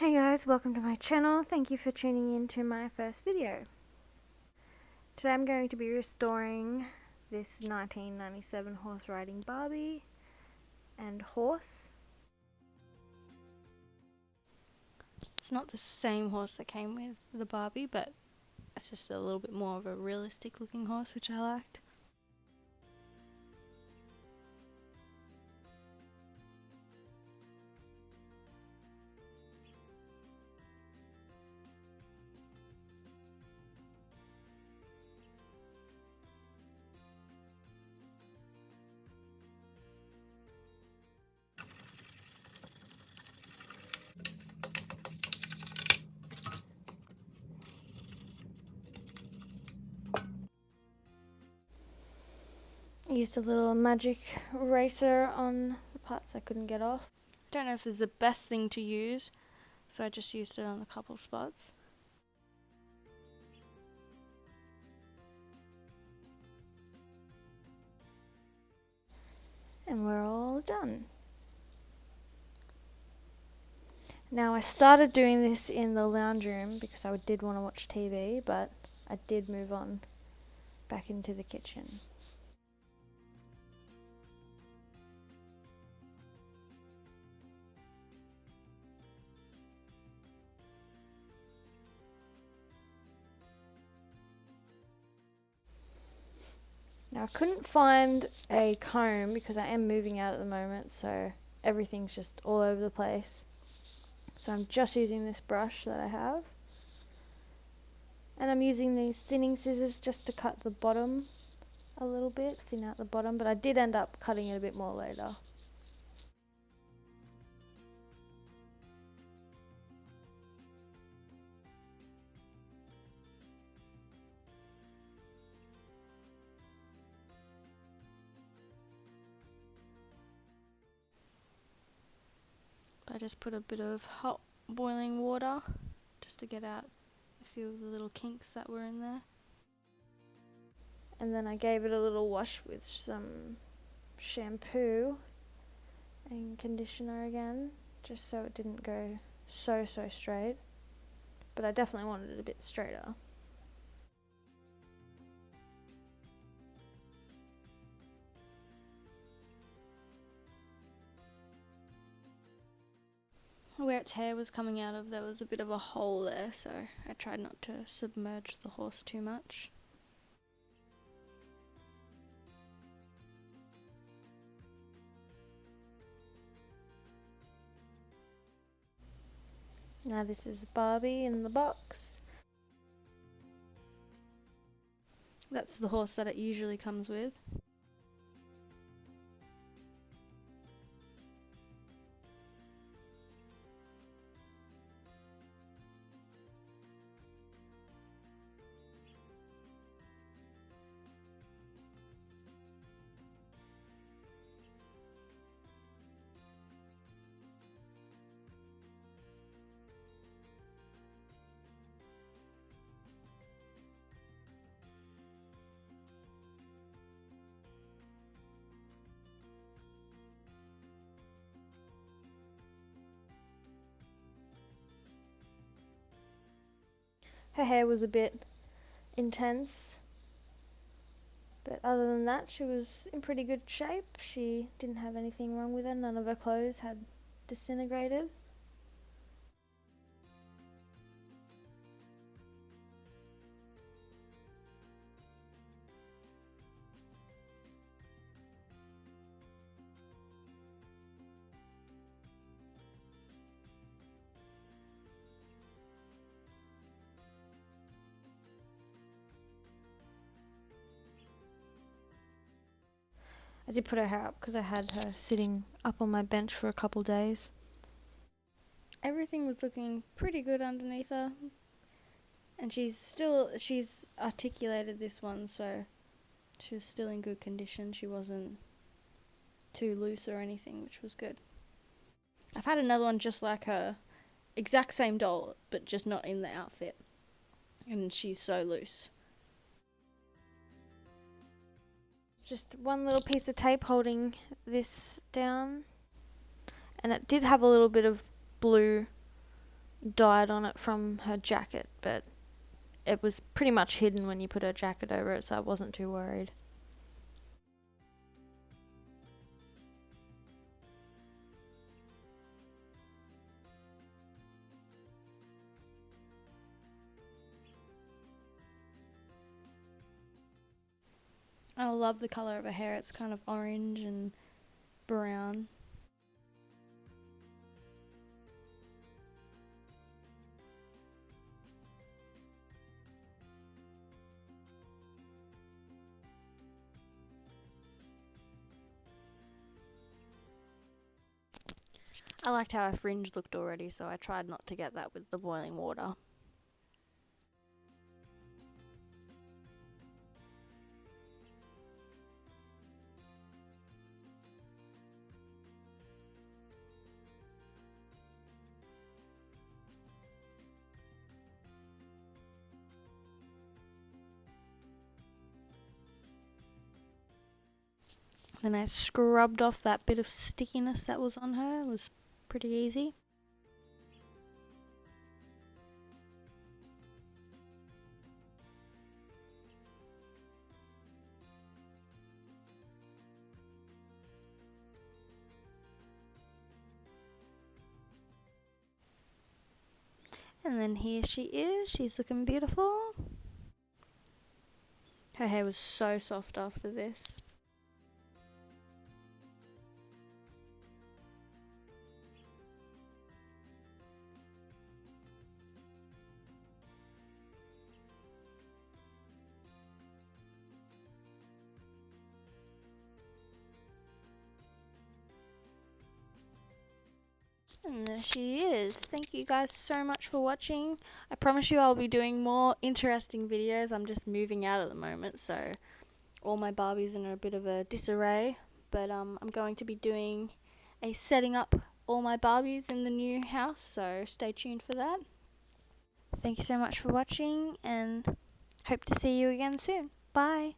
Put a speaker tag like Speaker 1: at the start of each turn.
Speaker 1: Hey guys, welcome to my channel. Thank you for tuning in to my first video. Today I'm going to be restoring this 1997 horse riding Barbie and horse. It's not the same horse that came with the Barbie, but it's just a little bit more of a realistic looking horse, which I liked. I used a little magic eraser on the parts I couldn't get off. Don't know if this is the best thing to use, so I just used it on a couple spots. And we're all done. Now I started doing this in the lounge room because I did want to watch TV, but I did move on back into the kitchen. Now I couldn't find a comb because I am moving out at the moment, so everything's just all over the place. So I'm just using this brush that I have. And I'm using these thinning scissors just to cut the bottom a little bit, thin out the bottom, but I did end up cutting it a bit more later. I just put a bit of hot boiling water just to get out a few of the little kinks that were in there. And then I gave it a little wash with some shampoo and conditioner again, just so it didn't go so straight. But I definitely wanted it a bit straighter. Where its hair was coming out of, there was a bit of a hole there, so I tried not to submerge the horse too much. Now this is Barbie in the box. That's the horse that it usually comes with. Her hair was a bit intense, but other than that she was in pretty good shape. She didn't have anything wrong with her, none of her clothes had disintegrated. I did put her hair up because I had her sitting up on my bench for a couple days. Everything was looking pretty good underneath her. And she's articulated this one, so she was still in good condition. She wasn't too loose or anything, which was good. I've had another one just like her, exact same doll, but just not in the outfit. And she's so loose. Just one little piece of tape holding this down, and it did have a little bit of blue dyed on it from her jacket, but it was pretty much hidden when you put her jacket over it, so I wasn't too worried. I love the colour of her hair. It's kind of orange and brown. I liked how her fringe looked already, so I tried not to get that with the boiling water. Then I scrubbed off that bit of stickiness that was on her. It was pretty easy. And then here she is. She's looking beautiful. Her hair was so soft after this. And there she is. Thank you guys so much for watching. I promise you I'll be doing more interesting videos. I'm just moving out at the moment, so all my Barbies are in a bit of a disarray. But I'm going to be doing a setting up all my Barbies in the new house, so stay tuned for that. Thank you so much for watching, and hope to see you again soon. Bye.